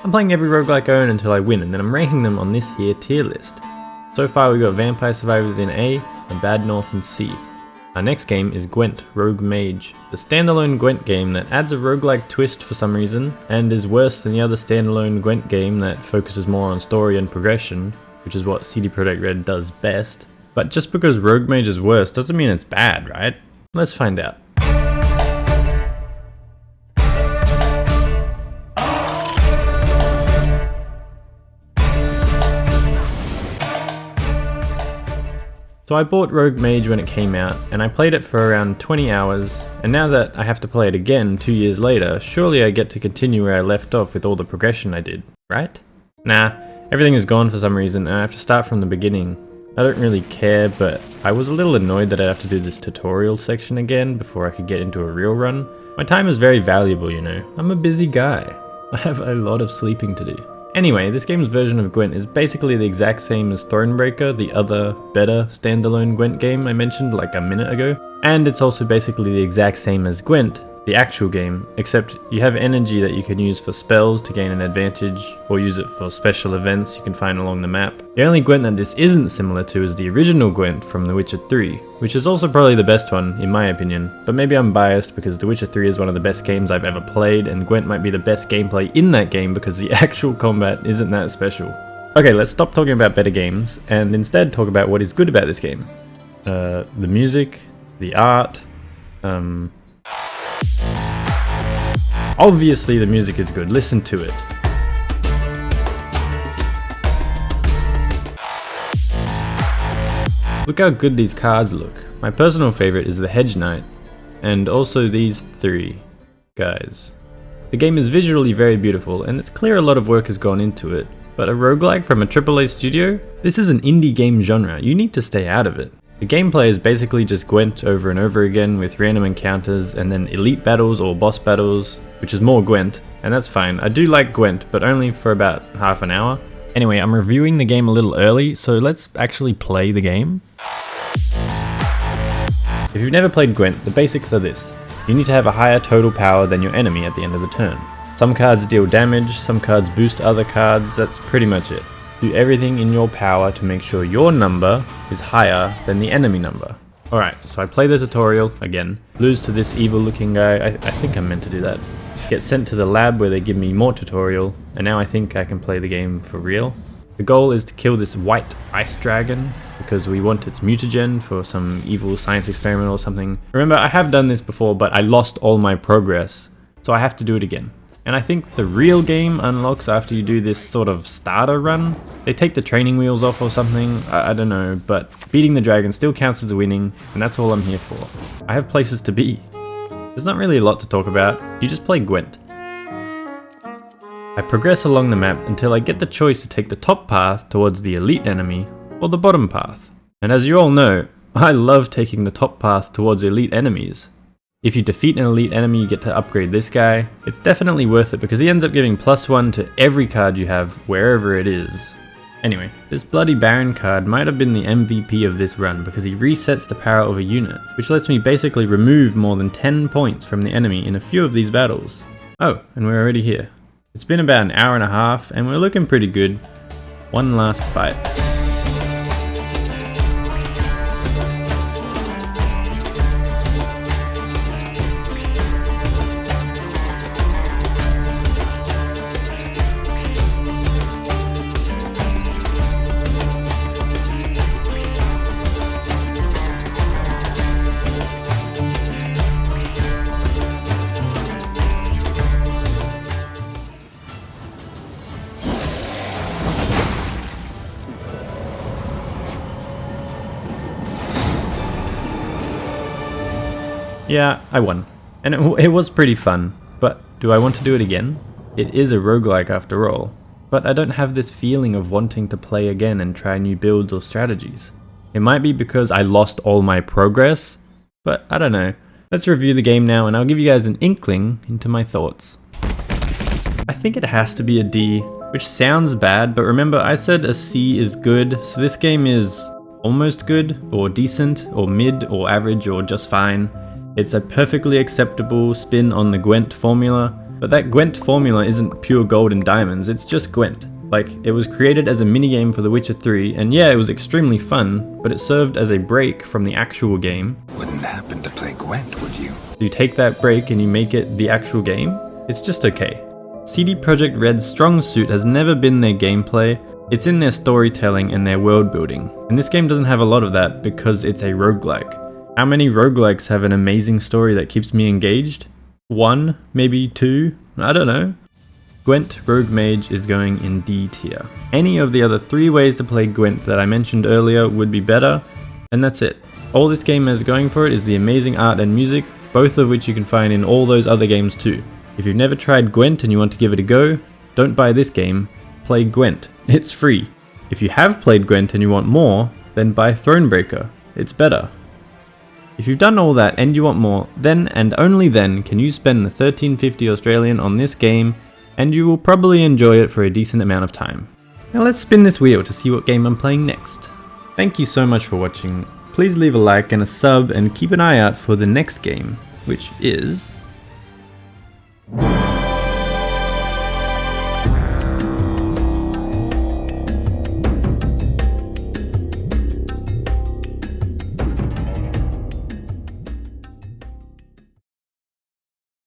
I'm playing every roguelike I own until I win, and then I'm ranking them on this here tier list. So far we got Vampire Survivors in A and Bad North in C. Our next game is GWENT Rogue Mage, the standalone GWENT game that adds a roguelike twist for some reason, and is worse than the other standalone GWENT game that focuses more on story and progression, which is what CD Projekt Red does best. But just because Rogue Mage is worse doesn't mean it's bad, right? Let's find out. So I bought Rogue Mage when it came out, and I played it for around 20 hours, and now that I have to play it again 2 years later, surely I get to continue where I left off with all the progression I did, right? Nah, everything is gone for some reason, and I have to start from the beginning. I don't really care, but I was a little annoyed that I have to do this tutorial section again before I could get into a real run. My time is very valuable, you know. I'm a busy guy. I have a lot of sleeping to do. Anyway, this game's version of GWENT is basically the exact same as Thronebreaker, the other, better standalone GWENT game I mentioned like a minute ago. And it's also basically the exact same as GWENT, the actual game, except you have energy that you can use for spells to gain an advantage, or use it for special events you can find along the map. The only GWENT that this isn't similar to is the original GWENT from The Witcher 3, which is also probably the best one, in my opinion, but maybe I'm biased because The Witcher 3 is one of the best games I've ever played, and GWENT might be the best gameplay in that game because the actual combat isn't that special. Okay, let's stop talking about better games, and instead talk about what is good about this game. The music, the art, obviously the music is good, listen to it. Look how good these cards look. My personal favorite is the Hedge Knight, and also these three guys. The game is visually very beautiful, and it's clear a lot of work has gone into it, but a roguelike from a AAA studio? This is an indie game genre, you need to stay out of it. The gameplay is basically just GWENT over and over again with random encounters and then elite battles or boss battles, which is more GWENT, and that's fine. I do like GWENT, but only for about half an hour. Anyway, I'm reviewing the game a little early, so let's actually play the game. If you've never played GWENT, the basics are this. You need to have a higher total power than your enemy at the end of the turn. Some cards deal damage, some cards boost other cards, that's pretty much it. Do everything in your power to make sure your number is higher than the enemy number. Alright, so I play the tutorial, again, lose to this evil looking guy, I think I'm meant to do that. Get sent to the lab where they give me more tutorial, and now I think I can play the game for real. The goal is to kill this white ice dragon, because we want its mutagen for some evil science experiment or something. Remember, I have done this before, but I lost all my progress, so I have to do it again. And I think the real game unlocks after you do this sort of starter run. They take the training wheels off or something, I don't know, but beating the dragon still counts as winning, and that's all I'm here for. I have places to be. There's not really a lot to talk about, you just play GWENT. I progress along the map until I get the choice to take the top path towards the elite enemy, or the bottom path. And as you all know, I love taking the top path towards elite enemies. If you defeat an elite enemy, you get to upgrade this guy. It's definitely worth it because he ends up giving +1 to every card you have, wherever it is. Anyway, this Bloody Baron card might have been the MVP of this run because he resets the power of a unit, which lets me basically remove more than 10 points from the enemy in a few of these battles. Oh, and we're already here. It's been about an hour and a half, and we're looking pretty good. One last fight. Yeah, I won. And it was pretty fun, but do I want to do it again? It is a roguelike after all, but I don't have this feeling of wanting to play again and try new builds or strategies. It might be because I lost all my progress, but I don't know. Let's review the game now and I'll give you guys an inkling into my thoughts. I think it has to be a D, which sounds bad, but remember I said a C is good, so this game is almost good, or decent, or mid, or average, or just fine. It's a perfectly acceptable spin on the GWENT formula. But that Gwent formula isn't pure gold and diamonds, it's just Gwent. Like, it was created as a minigame for The Witcher 3, and yeah, it was extremely fun, but it served as a break from the actual game. Wouldn't happen to play Gwent, would you? You take that break and you make it the actual game, it's just okay. CD Projekt Red's strong suit has never been their gameplay, it's in their storytelling and their world building. And this game doesn't have a lot of that because it's a roguelike. How many roguelikes have an amazing story that keeps me engaged? 1, maybe 2, I don't know. Gwent Rogue Mage is going in D tier. Any of the other 3 ways to play Gwent that I mentioned earlier would be better, and that's it. All this game has going for it is the amazing art and music, both of which you can find in all those other games too. If you've never tried Gwent and you want to give it a go, don't buy this game, play Gwent. It's free. If you have played Gwent and you want more, then buy Thronebreaker. It's better. If you've done all that and you want more, then and only then can you spend the $13.50 Australian on this game, and you will probably enjoy it for a decent amount of time. Now let's spin this wheel to see what game I'm playing next. Thank you so much for watching. Please leave a like and a sub and keep an eye out for the next game, which is